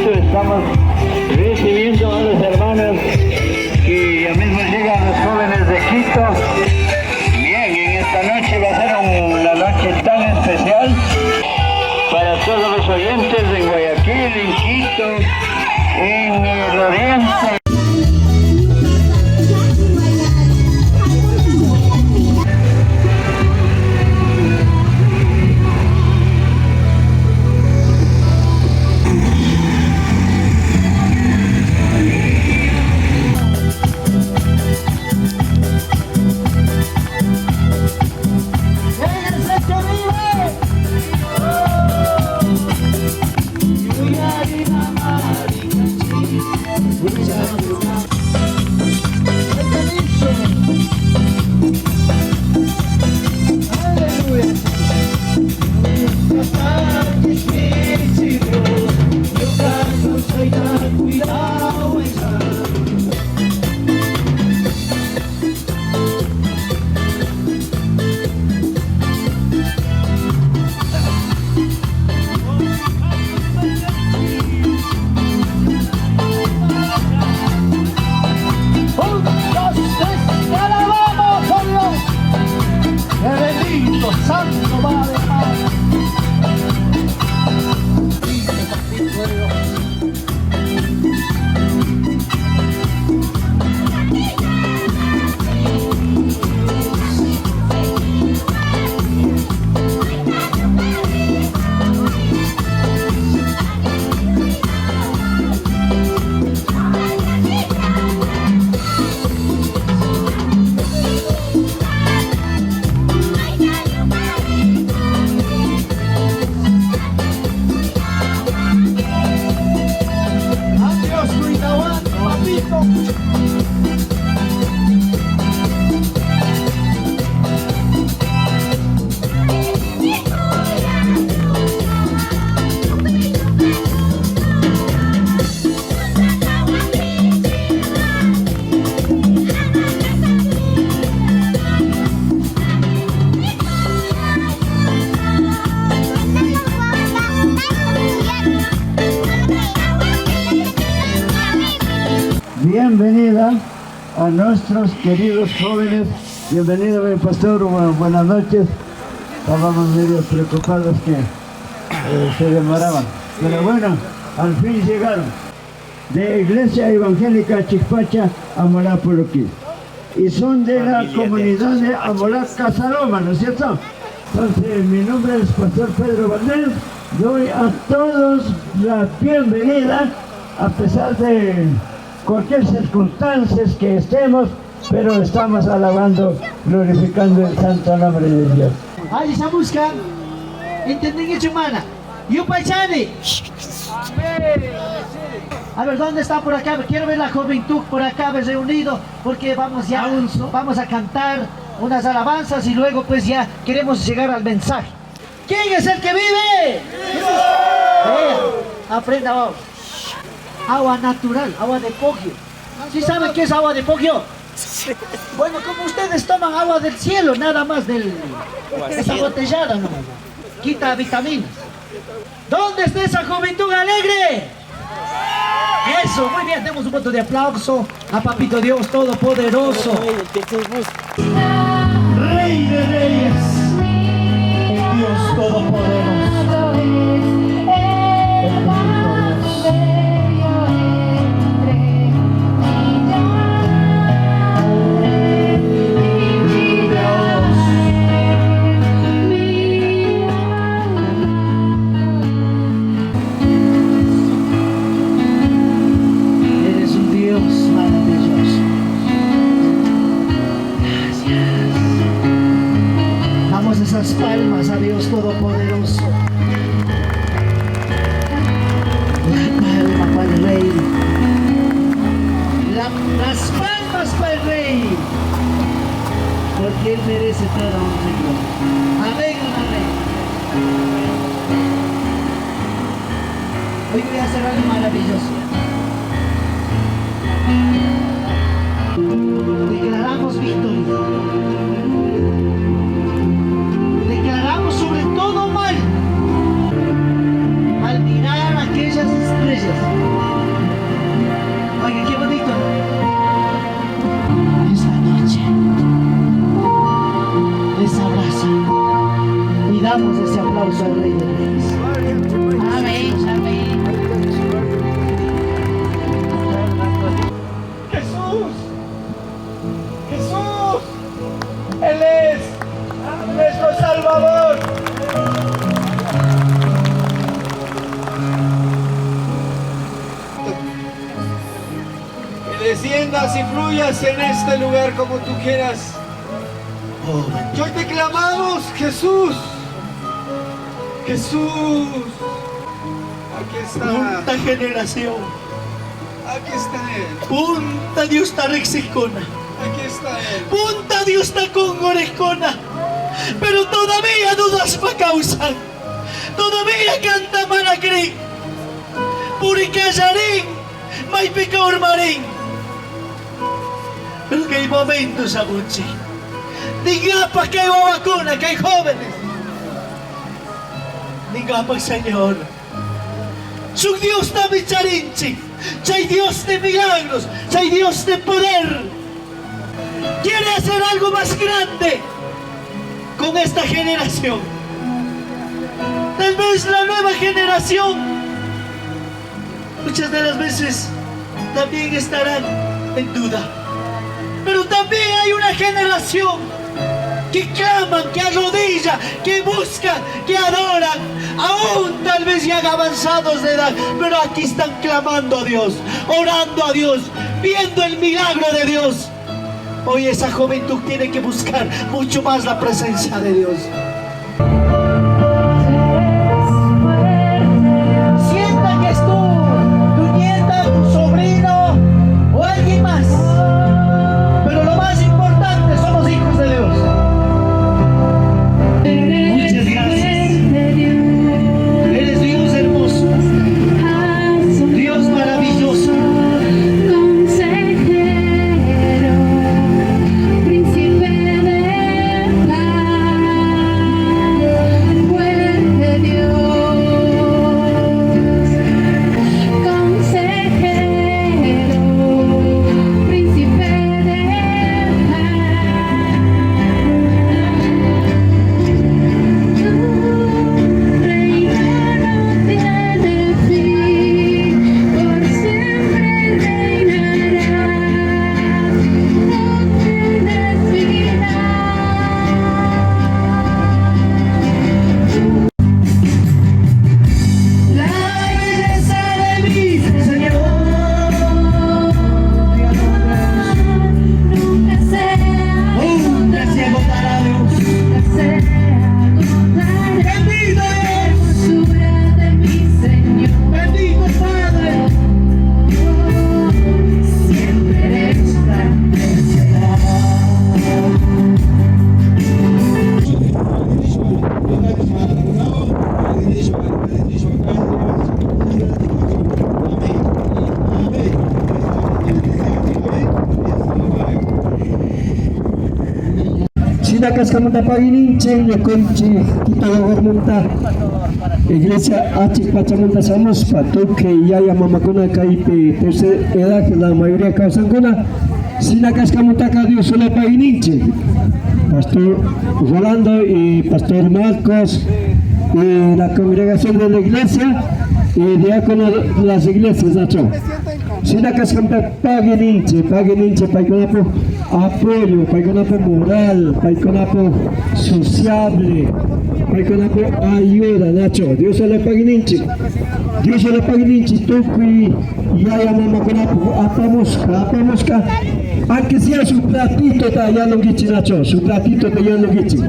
hecho estamos recibiendo a los hermanos que ya mismo llegan los jóvenes de Quito. Bien, en esta noche va a ser una noche tan especial para todos los oyentes en Guayaquil, en Quito, en el oriente. Bienvenida a nuestros queridos jóvenes. Bienvenido, mi pastor. Buenas noches. Estábamos medio preocupados que se demoraban. Pero bueno, al fin llegaron. De Iglesia Evangélica Chichpacha, Amolá Puluquí. Y son de la comunidad de Amolá Casaloma, ¿no es cierto? Entonces, mi nombre es Pastor Pedro Valdés. Doy a todos la bienvenida, a pesar de cualquier circunstancia que estemos, pero estamos alabando, glorificando el santo nombre de Dios. Ahí se busca, ¿entienden que humana? Y un paichani. A ver, ¿dónde está por acá? Quiero ver la juventud por acá reunido, porque vamos a cantar unas alabanzas y luego pues ya queremos llegar al mensaje. ¿Quién es el que vive? Aprenda ahora. Agua natural, agua de Pogio. ¿Sí saben qué es agua de Pogio? Bueno, como ustedes toman agua del cielo, nada más esa botellada nomás. Quita vitaminas. ¿Dónde está esa juventud alegre? Eso, muy bien, demos un voto de aplauso a Papito Dios Todopoderoso. Rey de Reyes, el Dios Todopoderoso. Esas palmas a Dios Todopoderoso. La palma para el Rey. Las palmas para el Rey. Porque Él merece toda honra y gloria. Amén, amén. Hoy voy a hacer algo maravilloso. Declaramos victoria. Sobre todo mal, al mirar aquellas estrellas aplauso al Rey de Reyes. Amén, amén. Jesús, Jesús, Él es nuestro Salvador. Que desciendas y fluyas en este lugar como tú quieras. Oh, Y hoy te clamamos, Jesús, Jesús. Aquí está, punta generación, aquí está Él, punta Dios está rexicona, aquí está Él. punta Dios está con orecona, pero todavía dudas pa causan, todavía canta manacrí, puricallarín, maipica ormarín, pero que hay momentos abuchi, diga pa que hay vacuna, que hay jóvenes, diga pa Señor. Su Dios de Micharinchi, soy Dios de milagros, soy Dios de poder. Quiere hacer algo más grande con esta generación. Tal vez la nueva generación muchas de las veces también estarán en duda. Pero también hay una generación que claman, que arrodillan, que buscan, que adoran, aún tal vez ya avanzados de edad, pero aquí están clamando a Dios, orando a Dios, viendo el milagro de Dios. Hoy esa juventud tiene que buscar mucho más la presencia de Dios. Sienta que es tu nieta, tu sobrino o alguien más, pero lo más importante, somos hijos de Dios. Muchas gracias. Eres Dios hermoso, Dios maravilloso. Consejero, príncipe de paz, fuerte Dios. Consejero, príncipe de paz. Reino no tiene fin, por siempre reinarás, no tienes final. La belleza de mi Señor nunca se agotará, nunca se agotará. Bendito es, Hermosura de mi Señor, bendito Padre. siempre resplandecerá. Sina kaskamanta pagininche yakonchi kitawagmunta Iglesia Achi Pachamanta Samuspa Tuque Yaya Mamakuna Kaipe tercera edad la mayoría causankuna Sina kaskamanta Dios solo pagininche Pastor Rolando y Pastor Marcos y la congregación de la iglesia y diácono de las iglesias Nacho. Sina kaskamanta pagininche paikonapo apoyo, paikonapo moral, paikonapo sociable, paikonapo ayuda, Nacho. Dios le pagininchi. Dios le pagininchi, tukui, yaya mama konapo, apamusca. Aunque sea su platito ta ya no gichi, Nacho, su platito ta ya no gichi.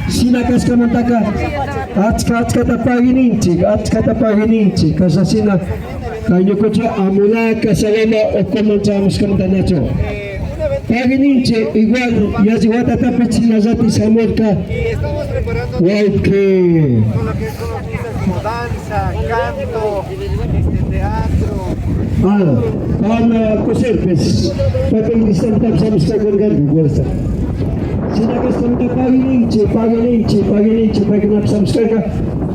Sina kaskamantaka, achka ta pagininchi, kasasina, kayo kocha amulaka salama o como estamos cantando, Nacho. Pagininche igual ya si guata tapechina zati samorka wow que Como danza, canto, teatro. Para coser pues para que listan tapsamos ka con guarda sina que estamos pagininche para que napsamos ka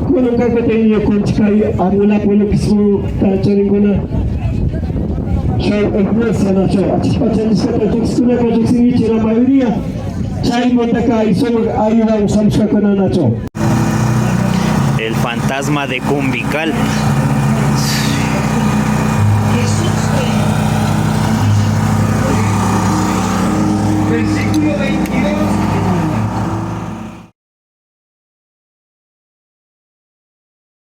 kuno ka ko tenyo con chikai amula polo kisu tacharingona iglesia Nacho, achipachanista projectuna projectinichi la mayoría, chay montaka y solo ayuda usamos con Nacho. del fantasma de Cumbical.